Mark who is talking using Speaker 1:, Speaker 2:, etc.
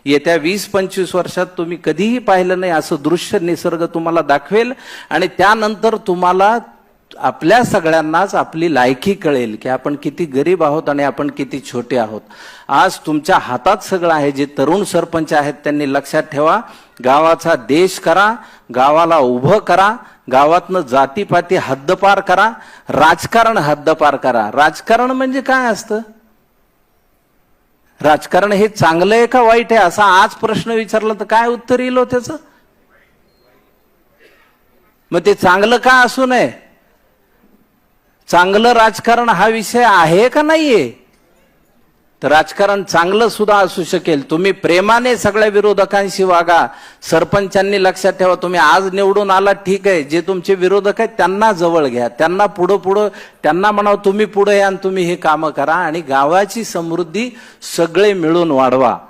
Speaker 1: येत्या 20-25 वर्षात तुम्ही कधीही पाहिलं नाही असं दृश्य निसर्ग तुम्हाला दाखवेल आणि त्यानंतर तुम्हाला आपल्या सगळ्यांनाच आपली लायकी कळेल की आपण किती गरीब आहोत आणि आपण किती छोटे आहोत. आज तुमच्या हातात सगळं आहे. जे तरुण सरपंच आहेत त्यांनी लक्षात ठेवा, गावाचा देश करा, गावाला उभं करा, गावातनं जातीपाती हद्दपार करा, राजकारण हद्दपार करा. राजकारण म्हणजे काय असतं? राजकारण हे चांगलं आहे का वाईट आहे असा आज प्रश्न विचारला तर काय उत्तर येईल हो त्याचं? मग ते चांगलं का असू नये? चांगलं राजकारण हा विषय आहे का नाहीये? तर राजकारण चांगलं सुद्धा असू शकेल. तुम्ही प्रेमाने सगळ्या विरोधकांशी वागा. सरपंचांनी लक्षात ठेवा, तुम्ही आज निवडून आला ठीक आहे, जे तुमचे विरोधक आहेत त्यांना जवळ घ्या, त्यांना पुढं त्यांना म्हणावं तुम्ही पुढे या आणि तुम्ही हे कामं करा आणि गावाची समृद्धी सगळे मिळून वाढवा.